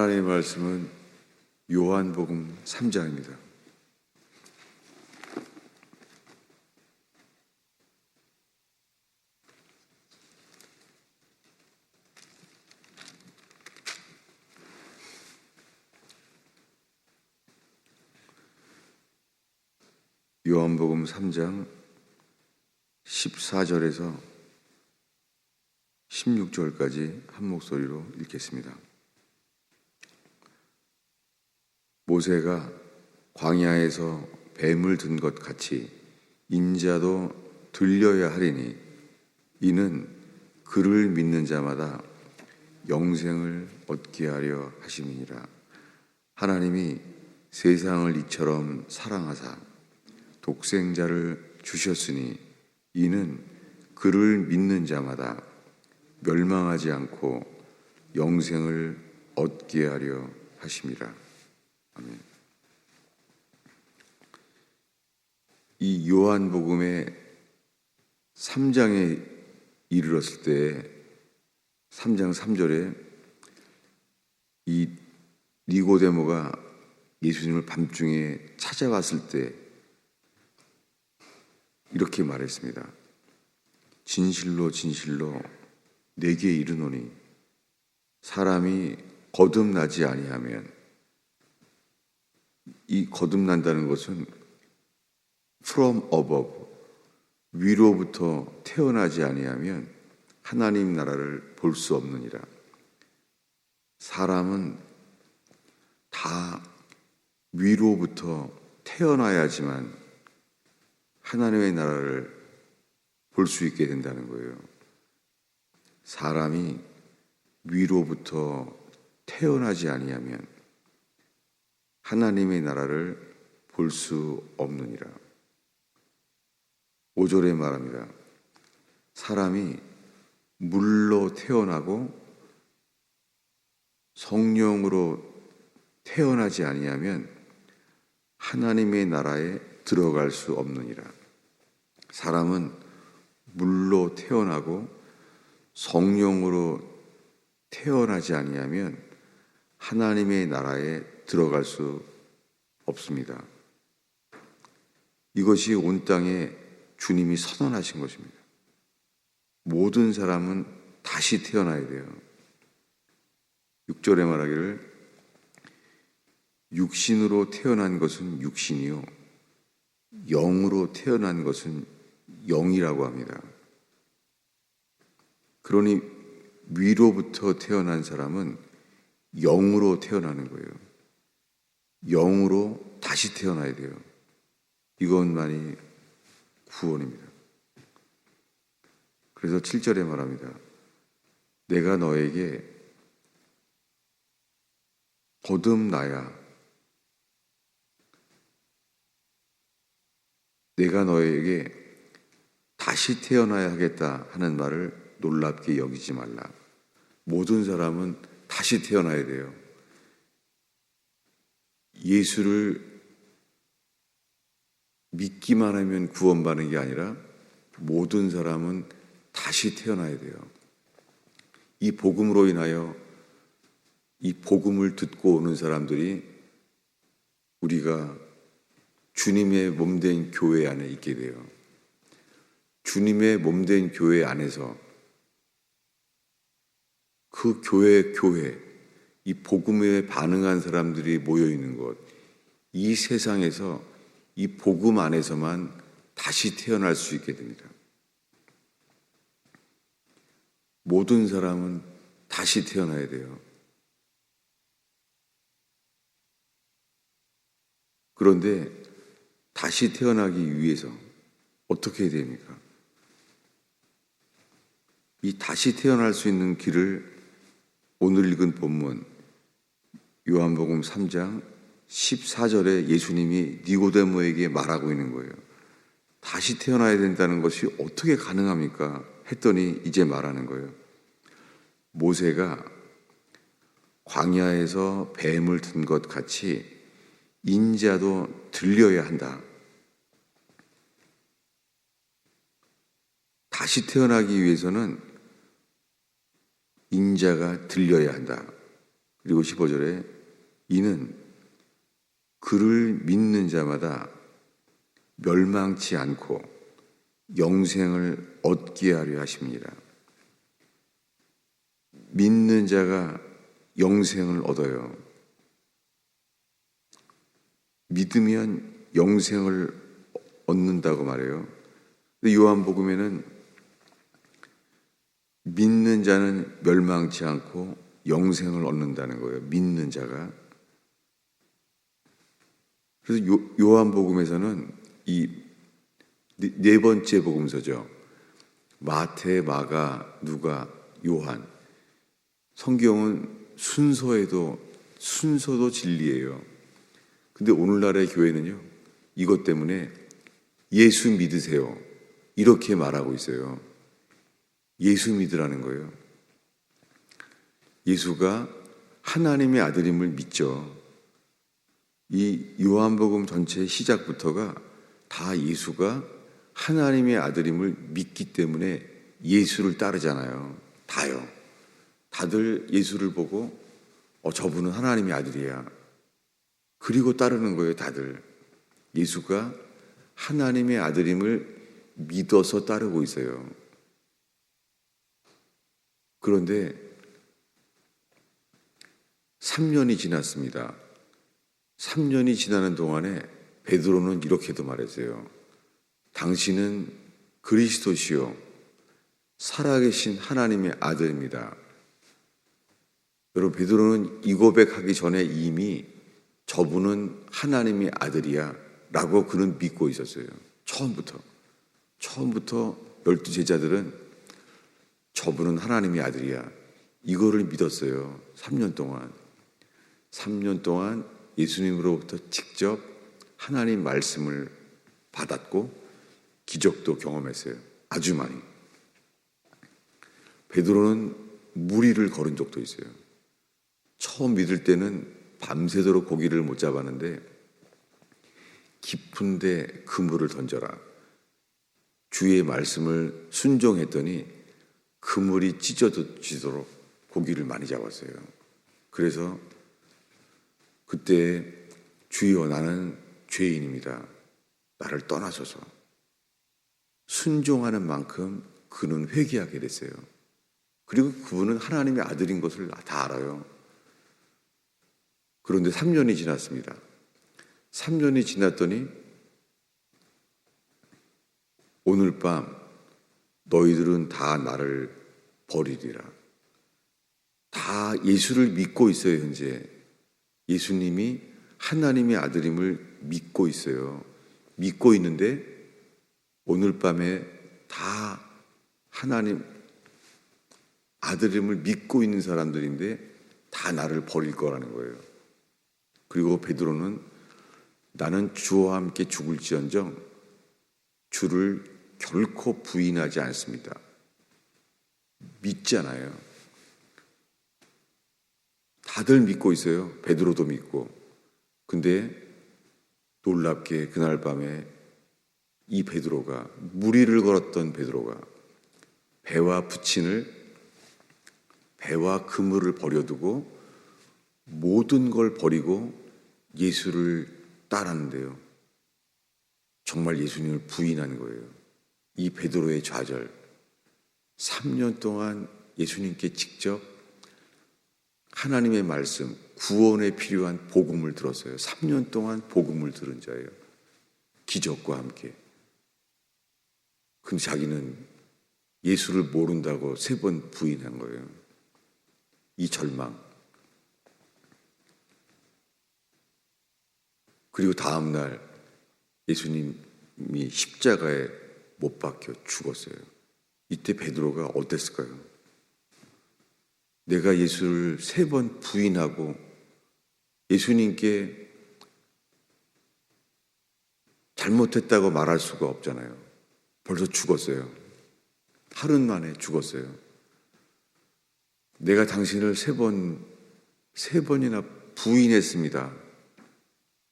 하나님의 말씀은 요한복음 3장입니다. 요한복음 3장 14절에서 16절까지 한 목소리로 읽겠습니다. 모세가 광야에서 뱀을 든 것 같이 인자도 들려야 하리니 이는 그를 믿는 자마다 영생을 얻게 하려 하심이니라. 하나님이 세상을 이처럼 사랑하사 독생자를 주셨으니 이는 그를 믿는 자마다 멸망하지 않고 영생을 얻게 하려 하심이라. 아멘. 이 요한복음의 3장에 이르렀을 때 3장 3절에 이 니고데모가 예수님을 밤중에 찾아왔을 때 이렇게 말했습니다. 진실로 진실로 내게 이르노니 사람이 거듭나지 아니하면, 이 거듭난다는 것은 from above, 위로부터 태어나지 아니하면 하나님 나라를 볼 수 없느니라. 사람은 다 위로부터 태어나야지만 하나님의 나라를 볼 수 있게 된다는 거예요. 사람이 위로부터 태어나지 아니하면 하나님의 나라를 볼 수 없느니라. 5절에 말합니다. 사람이 물로 태어나고 성령으로 태어나지 아니하면 하나님의 나라에 들어갈 수 없느니라. 사람은 물로 태어나고 성령으로 태어나지 아니하면 하나님의 나라에 들어갈 수 없습니다. 이것이 온 땅에 주님이 선언하신 것입니다. 모든 사람은 다시 태어나야 돼요. 6절에 말하기를 육신으로 태어난 것은 육신이요 영으로 태어난 것은 영이라고 합니다. 그러니 위로부터 태어난 사람은 영으로 태어나는 거예요. 영으로 다시 태어나야 돼요. 이것만이 구원입니다. 그래서 7절에 말합니다. 내가 너에게 거듭나야, 내가 너에게 다시 태어나야 하겠다 하는 말을 놀랍게 여기지 말라. 모든 사람은 다시 태어나야 돼요. 예수를 믿기만 하면 구원받는 게 아니라 모든 사람은 다시 태어나야 돼요. 이 복음으로 인하여 이 복음을 듣고 오는 사람들이 우리가 주님의 몸된 교회 안에 있게 돼요. 주님의 몸된 교회 안에서 그 교회, 이 복음에 반응한 사람들이 모여 있는 곳, 이 세상에서 이 복음 안에서만 다시 태어날 수 있게 됩니다. 모든 사람은 다시 태어나야 돼요. 그런데 다시 태어나기 위해서 어떻게 해야 됩니까? 이 다시 태어날 수 있는 길을 오늘 읽은 본문 요한복음 3장 14절에 예수님이 니고데모에게 말하고 있는 거예요. 다시 태어나야 된다는 것이 어떻게 가능합니까? 했더니 이제 말하는 거예요. 모세가 광야에서 뱀을 든 것 같이 인자도 들려야 한다. 다시 태어나기 위해서는 인자가 들려야 한다. 그리고 15절에 이는 그를 믿는 자마다 멸망치 않고 영생을 얻게 하려 하십니다. 믿는 자가 영생을 얻어요. 믿으면 영생을 얻는다고 말해요. 근데 요한복음에는 믿는 자는 멸망치 않고 영생을 얻는다는 거예요. 믿는 자가. 그래서 요한복음에서는 이 네 번째 복음서죠. 마태, 마가, 누가, 요한. 성경은 순서도 진리예요. 근데 오늘날의 교회는요, 이것 때문에 예수 믿으세요, 이렇게 말하고 있어요. 예수 믿으라는 거예요. 예수가 하나님의 아들임을 믿죠. 이 요한복음 전체 시작부터가 다 예수가 하나님의 아들임을 믿기 때문에 예수를 따르잖아요. 다요. 다들 예수를 보고 저분은 하나님의 아들이야. 그리고 따르는 거예요, 다들. 예수가 하나님의 아들임을 믿어서 따르고 있어요. 그런데 3년이 지났습니다. 3년이 지나는 동안에 베드로는 이렇게도 말했어요. 당신은 그리스도시요 살아계신 하나님의 아들입니다. 여러분, 베드로는 이 고백하기 전에 이미 저분은 하나님의 아들이야 라고 그는 믿고 있었어요. 처음부터 12 제자들은 저분은 하나님의 아들이야, 이거를 믿었어요. 3년 동안 예수님으로부터 직접 하나님 말씀을 받았고 기적도 경험했어요. 아주 많이. 베드로는 무리를 걸은 적도 있어요. 처음 믿을 때는 밤새도록 고기를 못 잡았는데 깊은데 그물을 던져라, 주의 말씀을 순종했더니 그물이 찢어지도록 고기를 많이 잡았어요. 그래서 그때 주여, 나는 죄인입니다, 나를 떠나소서. 순종하는 만큼 그는 회개하게 됐어요. 그리고 그분은 하나님의 아들인 것을 다 알아요. 그런데 3년이 지났습니다. 3년이 지났더니 오늘 밤 너희들은 다 나를 버리리라. 다 예수를 믿고 있어요. 현재 예수님이 하나님의 아들임을 믿고 있어요. 믿고 있는데 오늘 밤에 다 하나님 아들임을 믿고 있는 사람들인데 다 나를 버릴 거라는 거예요. 그리고 베드로는 나는 주와 함께 죽을지언정 주를 결코 부인하지 않습니다. 믿잖아요. 다들 믿고 있어요. 베드로도 믿고. 근데 놀랍게 그날 밤에 이 베드로가, 무리를 걸었던 베드로가 배와 그물을 버려두고 모든 걸 버리고 예수를 따랐는데요. 정말 예수님을 부인한 거예요. 이 베드로의 좌절. 3년 동안 예수님께 직접 하나님의 말씀, 구원에 필요한 복음을 들었어요. 3년 동안 복음을 들은 자예요. 기적과 함께. 근데 자기는 예수를 모른다고 3번 부인한 거예요. 이 절망. 그리고 다음 날 예수님이 십자가에 못 박혀 죽었어요. 이때 베드로가 어땠을까요? 내가 예수를 3번 부인하고 예수님께 잘못했다고 말할 수가 없잖아요. 벌써 죽었어요. 하루 만에 죽었어요. 내가 당신을 3번이나 부인했습니다.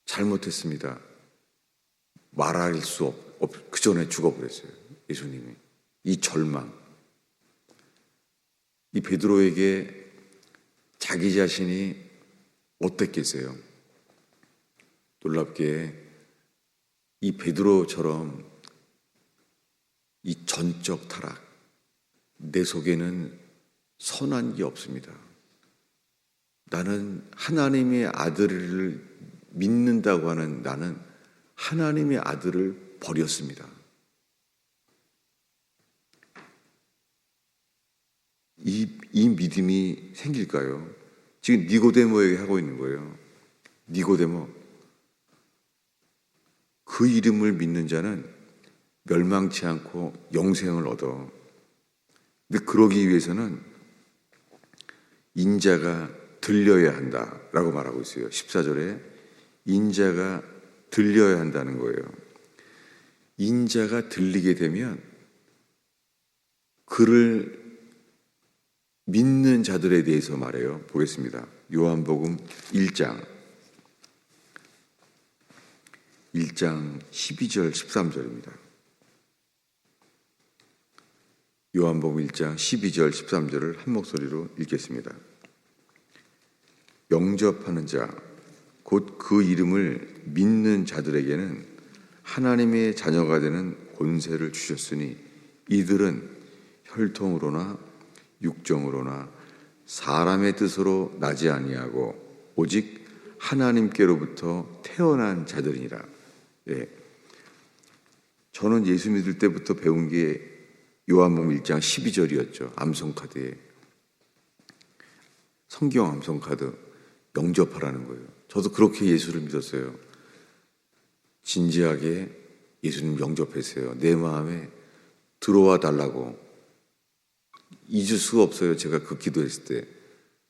잘못했습니다. 말할 수 없, 그 전에 죽어버렸어요. 예수님이. 이 절망. 이 베드로에게 자기 자신이 어땠겠어요? 놀랍게 이 베드로처럼 이 전적 타락, 내 속에는 선한 게 없습니다. 나는 하나님의 아들을 믿는다고 하는 나는 하나님의 아들을 버렸습니다. 이 믿음이 생길까요? 지금 니고데모에게 하고 있는 거예요. 니고데모, 그 이름을 믿는 자는 멸망치 않고 영생을 얻어. 근데 그러기 위해서는 인자가 들려야 한다라고 말하고 있어요. 14절에 인자가 들려야 한다는 거예요. 인자가 들리게 되면 그를 믿는 자들에 대해서 말해요. 보겠습니다. 요한복음 1장 12절 13절입니다. 요한복음 1장 12절 13절을 한 목소리로 읽겠습니다. 영접하는 자, 곧 그 이름을 믿는 자들에게는 하나님의 자녀가 되는 권세를 주셨으니 이들은 혈통으로나 육정으로나 사람의 뜻으로 나지 아니하고 오직 하나님께로부터 태어난 자들이니라. 예. 저는 예수 믿을 때부터 배운 게 요한복음 1장 12절이었죠. 암송카드에. 성경 암송카드 영접하라는 거예요. 저도 그렇게 예수를 믿었어요. 진지하게 예수님 영접했어요. 내 마음에 들어와 달라고. 잊을 수가 없어요. 제가 그 기도했을 때.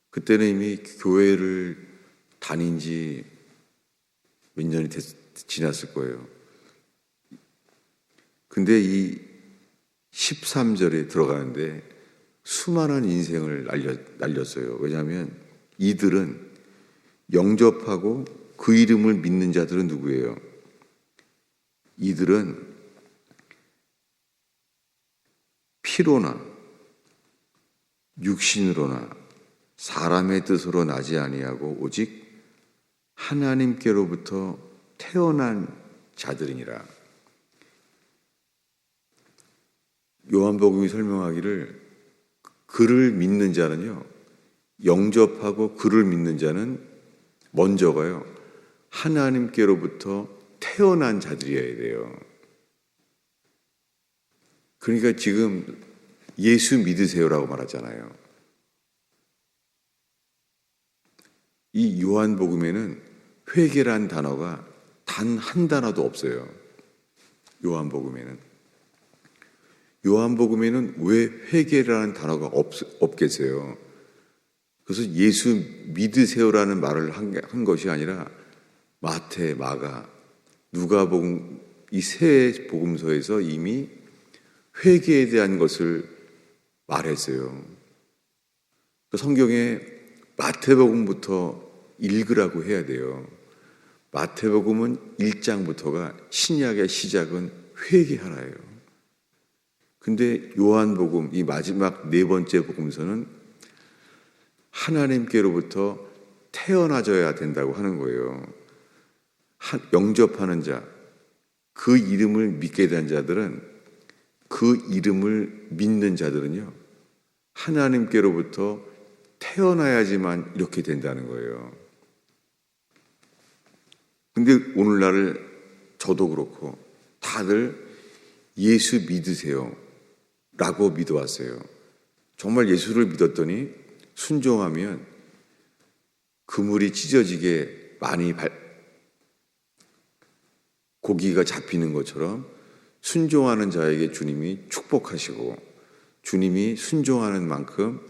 그때는 이미 교회를 다닌 지 몇 년이 지났을 거예요. 근데 이 13절에 들어가는데 수많은 인생을 날렸어요. 왜냐하면 이들은 영접하고 그 이름을 믿는 자들은 누구예요? 이들은 피로나 육신으로나 사람의 뜻으로 나지 아니하고 오직 하나님께로부터 태어난 자들이니라. 요한복음이 설명하기를 그를 믿는 자는요, 영접하고 그를 믿는 자는 먼저가요, 하나님께로부터 태어난 자들이어야 돼요. 그러니까 지금 예수 믿으세요라고 말하잖아요. 이 요한복음에는 회개란 단어가 단 한 단어도 없어요. 요한복음에는 왜 회개라는 단어가 없겠어요? 그래서 예수 믿으세요라는 말을 한 것이 아니라 마태, 마가, 누가복음 이 세 복음서에서 이미 회개에 대한 것을 말했어요. 성경에 마태복음부터 읽으라고 해야 돼요. 마태복음은 1장부터가 신약의 시작은 회개하라예요. 근데 요한복음 이 마지막 네 번째 복음서는 하나님께로부터 태어나져야 된다고 하는 거예요. 영접하는 자, 그 이름을 믿게 된 자들은, 그 이름을 믿는 자들은요, 하나님께로부터 태어나야지만 이렇게 된다는 거예요. 근데 오늘날 저도 그렇고 다들 예수 믿으세요 라고 믿어왔어요. 정말 예수를 믿었더니 순종하면 그물이 찢어지게 많이 고기가 잡히는 것처럼 순종하는 자에게 주님이 축복하시고 주님이 순종하는 만큼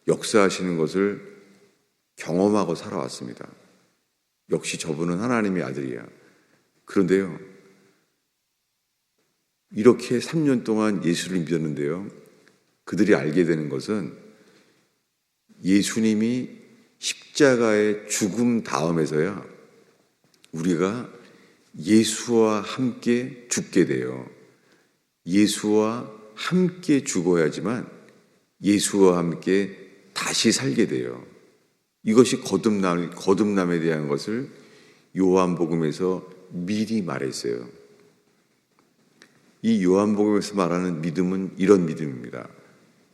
역사하시는 것을 경험하고 살아왔습니다. 역시 저분은 하나님의 아들이야. 그런데요, 이렇게 3년 동안 예수를 믿었는데요, 그들이 알게 되는 것은 예수님이 십자가의 죽음 다음에서야 우리가 예수와 함께 죽게 돼요. 예수와 함께 죽어야지만 예수와 함께 다시 살게 돼요. 이것이 거듭남에 대한 것을 요한복음에서 미리 말했어요. 이 요한복음에서 말하는 믿음은 이런 믿음입니다.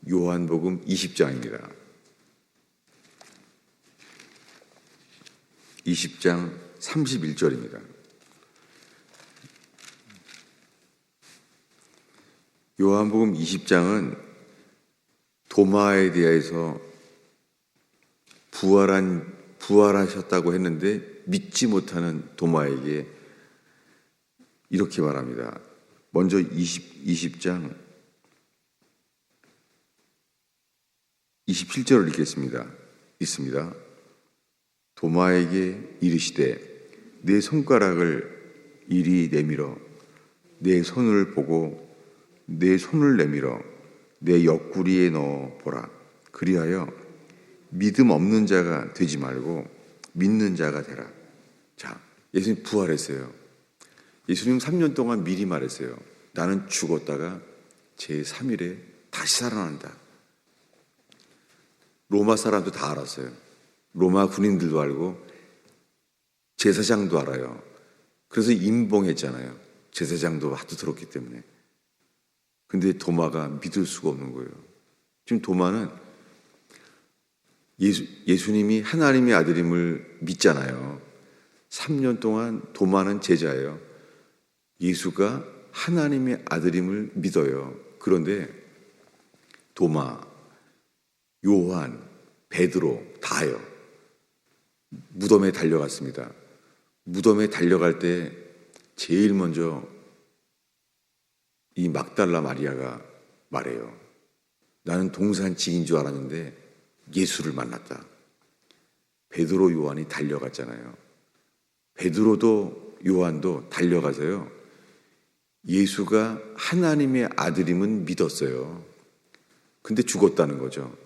요한복음 20장입니다. 20장 31절입니다. 요한복음 20장은 도마에 대해서 부활하셨다고 했는데 믿지 못하는 도마에게 이렇게 말합니다. 먼저 20장 27절을 읽습니다. 도마에게 이르시되 내 손가락을 이리 내밀어 내 손을 보고 내 손을 내밀어 내 옆구리에 넣어 보라. 그리하여 믿음 없는 자가 되지 말고 믿는 자가 되라. 자, 예수님 부활했어요. 예수님 3년 동안 미리 말했어요. 나는 죽었다가 제3일에 다시 살아난다. 로마 사람도 다 알았어요. 로마 군인들도 알고 제사장도 알아요. 그래서 임봉했잖아요. 제사장도 하도 들었기 때문에. 근데 도마가 믿을 수가 없는 거예요. 지금 도마는 예수님이 하나님의 아들임을 믿잖아요. 3년 동안 도마는 제자예요. 예수가 하나님의 아들임을 믿어요. 그런데 도마, 요한, 베드로 다요. 무덤에 달려갔습니다. 무덤에 달려갈 때 제일 먼저 이 막달라 마리아가 말해요. 나는 동산지기인 줄 알았는데 예수를 만났다. 베드로, 요한이 달려갔잖아요. 베드로도 요한도 달려가서요. 예수가 하나님의 아들임은 믿었어요. 근데 죽었다는 거죠.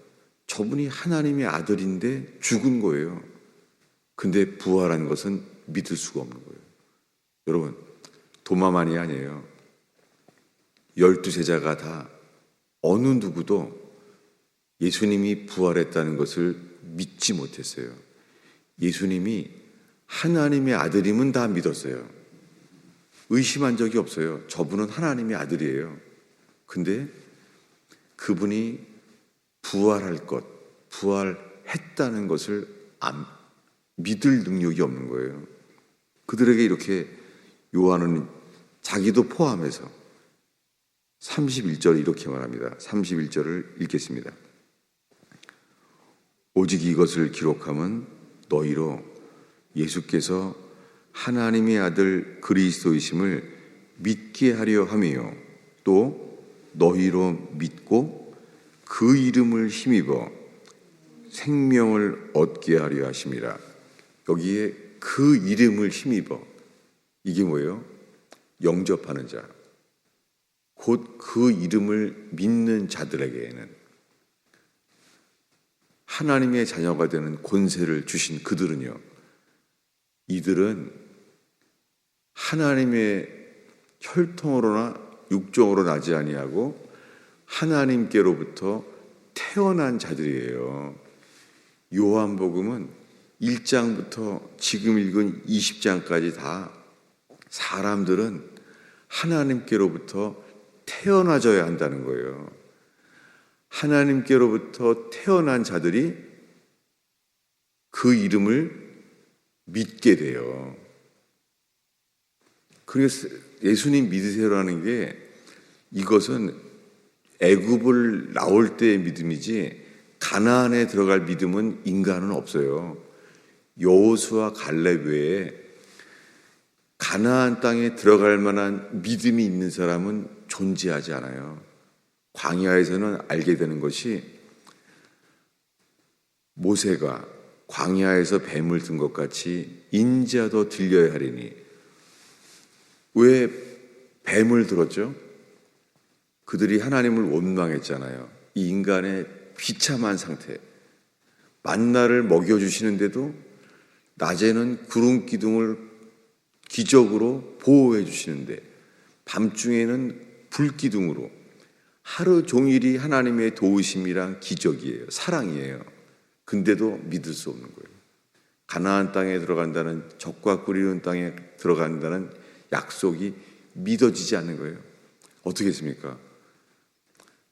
저분이 하나님의 아들인데 죽은 거예요. 근데 부활한 것은 믿을 수가 없는 거예요. 여러분, 도마만이 아니에요. 12제자가 다 어느 누구도 예수님이 부활했다는 것을 믿지 못했어요. 예수님이 하나님의 아들임은 다 믿었어요. 의심한 적이 없어요. 저분은 하나님의 아들이에요. 근데 그분이 부활할 것, 부활했다는 것을 믿을 능력이 없는 거예요. 그들에게 이렇게 요한은 자기도 포함해서 31절 이렇게 말합니다. 31절을 읽겠습니다. 오직 이것을 기록함은 너희로 예수께서 하나님의 아들 그리스도이심을 믿게 하려 함이요 또 너희로 믿고 그 이름을 힘입어 생명을 얻게 하려 하심이라. 여기에 그 이름을 힘입어, 이게 뭐예요? 영접하는 자, 곧 그 이름을 믿는 자들에게는 하나님의 자녀가 되는 권세를 주신 그들은요, 이들은 하나님의 혈통으로나 육종으로 나지 아니하고 하나님께로부터 태어난 자들이에요. 요한복음은 1장부터 지금 읽은 20장까지 다 사람들은 하나님께로부터 태어나져야 한다는 거예요. 하나님께로부터 태어난 자들이 그 이름을 믿게 돼요. 그래서 예수님 믿으세요라는 게 이것은 애굽을 나올 때의 믿음이지 가나안에 들어갈 믿음은 인간은 없어요. 여호수아 갈렙 외에 가나안 땅에 들어갈 만한 믿음이 있는 사람은 존재하지 않아요. 광야에서는 알게 되는 것이 모세가 광야에서 뱀을 든 것 같이 인자도 들려야 하리니. 왜 뱀을 들었죠? 그들이 하나님을 원망했잖아요. 이 인간의 비참한 상태. 만나를 먹여주시는데도 낮에는 구름 기둥을 기적으로 보호해 주시는데 밤중에는 불기둥으로 하루 종일이 하나님의 도우심이랑 기적이에요. 사랑이에요. 근데도 믿을 수 없는 거예요. 가나안 땅에 들어간다는, 젖과 꿀 흐르는 땅에 들어간다는 약속이 믿어지지 않는 거예요. 어떻게 했습니까?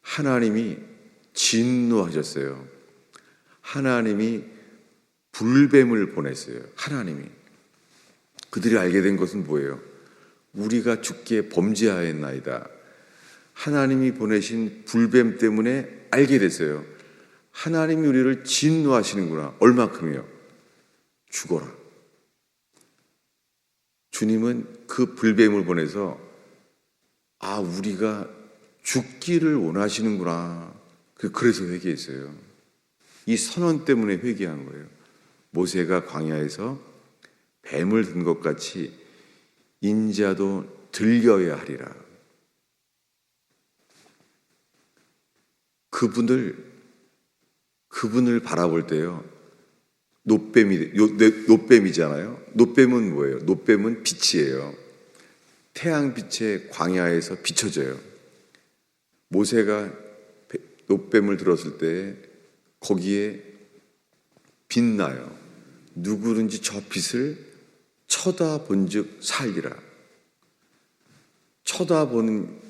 하나님이 진노하셨어요. 하나님이 불뱀을 보냈어요. 하나님이. 그들이 알게 된 것은 뭐예요? 우리가 주께 범죄하였나이다. 하나님이 보내신 불뱀 때문에 알게 됐어요. 하나님이 우리를 진노하시는구나. 얼마큼이요? 죽어라. 주님은 그 불뱀을 보내서 우리가 죽기를 원하시는구나. 그래서 회개했어요. 이 선언 때문에 회개한 거예요. 모세가 광야에서 뱀을 든 것 같이 인자도 들려야 하리라. 그분을 바라볼 때요. 노뱀이잖아요. 노뱀은 뭐예요? 노뱀은 빛이에요. 태양빛에 광야에서 비춰져요. 모세가 노뱀을 들었을 때 거기에 빛나요. 누구든지 저 빛을 쳐다본 즉 살리라. 쳐다보는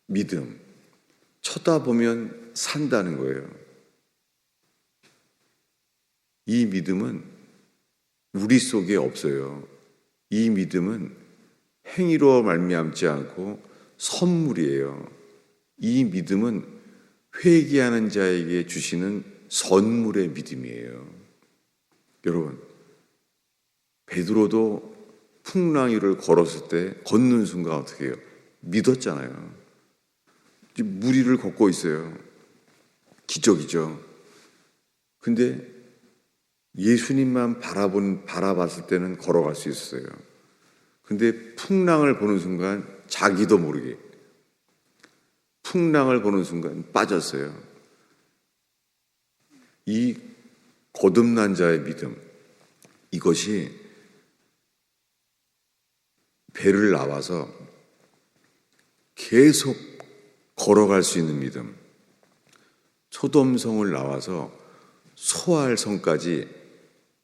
믿음, 쳐다보면 산다는 거예요. 이 믿음은 우리 속에 없어요. 이 믿음은 행위로 말미암지 않고 선물이에요. 이 믿음은 회개하는 자에게 주시는 선물의 믿음이에요. 여러분, 베드로도 풍랑 위를 걸었을 때 걷는 순간 어떻게 해요? 믿었잖아요. 물 위를 걷고 있어요. 기적이죠. 근데 예수님만 바라봤을 때는 걸어갈 수 있었어요. 근데 풍랑을 보는 순간 자기도 모르게 풍랑을 보는 순간 빠졌어요. 이 거듭난 자의 믿음, 이것이 배를 나와서 계속 걸어갈 수 있는 믿음, 소돔성을 나와서 소알성까지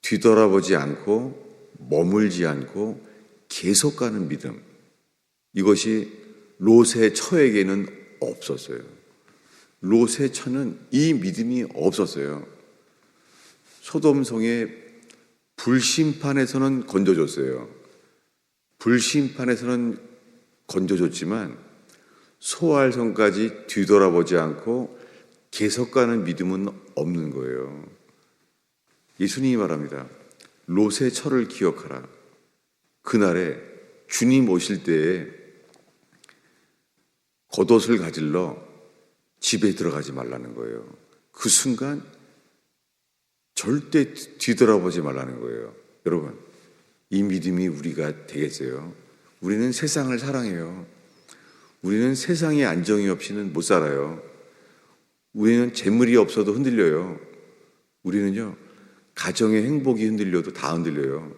뒤돌아보지 않고 머물지 않고 계속 가는 믿음, 이것이 롯의 처에게는 없었어요. 롯의 처는 이 믿음이 없었어요. 소돔성의 불심판에서는 건져줬어요. 불심판에서는 건져줬지만 소알성까지 뒤돌아보지 않고 계속 가는 믿음은 없는 거예요. 예수님이 말합니다. 롯의 처를 기억하라. 그날에 주님 오실 때에 겉옷을 가질러 집에 들어가지 말라는 거예요. 그 순간 절대 뒤돌아보지 말라는 거예요. 여러분, 이 믿음이 우리가 되겠어요? 우리는 세상을 사랑해요. 우리는 세상의 안정이 없이는 못 살아요. 우리는 재물이 없어도 흔들려요. 우리는요, 가정의 행복이 흔들려도 다 흔들려요.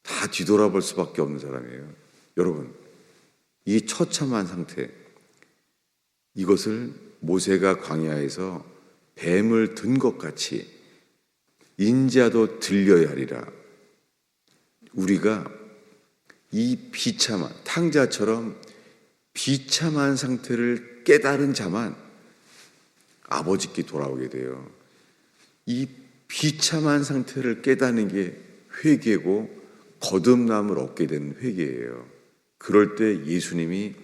다 뒤돌아볼 수밖에 없는 사람이에요. 여러분, 이 처참한 상태, 이것을 모세가 광야에서 뱀을 든 것 같이 인자도 들려야 하리라. 우리가 이 비참한, 탕자처럼 비참한 상태를 깨달은 자만 아버지께 돌아오게 돼요. 이 비참한 상태를 깨닫는 게 회개고 거듭남을 얻게 되는 회개예요. 그럴 때 예수님이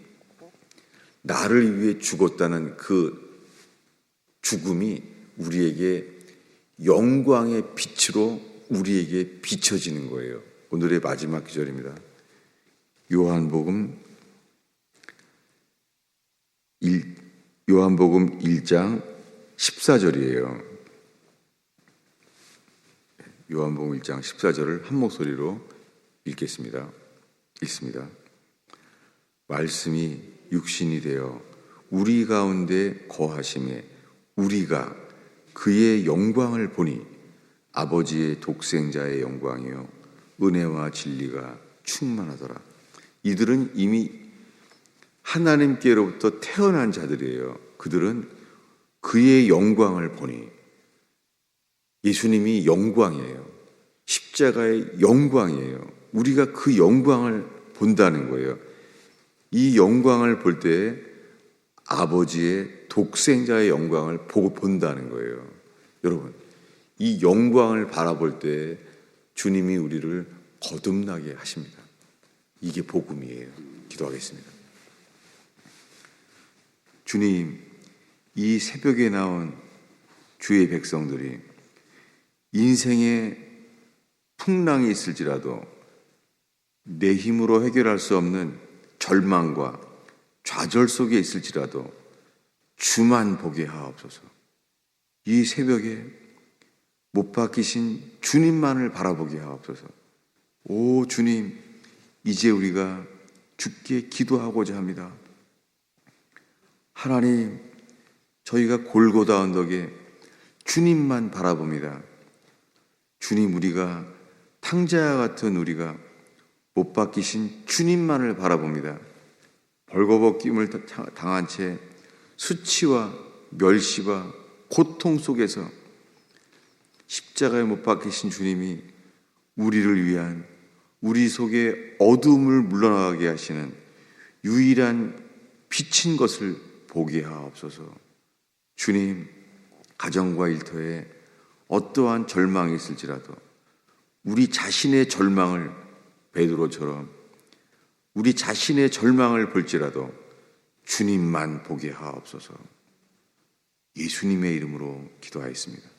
나를 위해 죽었다는 그 죽음이 우리에게 영광의 빛으로 우리에게 비춰지는 거예요. 오늘의 마지막 기절입니다. 요한복음 1장 14절이에요. 요한복음 1장 14절을 한 목소리로 읽겠습니다. 읽습니다. 말씀이 육신이 되어 우리 가운데 거하심에 우리가 그의 영광을 보니 아버지의 독생자의 영광이요 은혜와 진리가 충만하더라. 이들은 이미 하나님께로부터 태어난 자들이에요. 그들은 그의 영광을 보니, 예수님이 영광이에요. 십자가의 영광이에요. 우리가 그 영광을 본다는 거예요. 이 영광을 볼 때 아버지의 독생자의 영광을 보고 본다는 거예요. 여러분, 이 영광을 바라볼 때 주님이 우리를 거듭나게 하십니다. 이게 복음이에요. 기도하겠습니다. 주님, 이 새벽에 나온 주의 백성들이 인생에 풍랑이 있을지라도 내 힘으로 해결할 수 없는 절망과 좌절 속에 있을지라도 주만 보게 하옵소서. 이 새벽에 못 박히신 주님만을 바라보게 하옵소서. 오 주님, 이제 우리가 주께 기도하고자 합니다. 하나님, 저희가 골고다 언덕에 주님만 바라봅니다. 주님, 우리가 탕자와 같은 우리가 못 박히신 주님만을 바라봅니다. 벌거벗김을 당한 채 수치와 멸시와 고통 속에서 십자가에 못 박히신 주님이 우리를 위한, 우리 속에 어둠을 물러나게 하시는 유일한 빛인 것을 보게 하옵소서. 주님, 가정과 일터에 어떠한 절망이 있을지라도 우리 자신의 절망을, 베드로처럼 우리 자신의 절망을 볼지라도 주님만 보게 하옵소서. 예수님의 이름으로 기도하였습니다.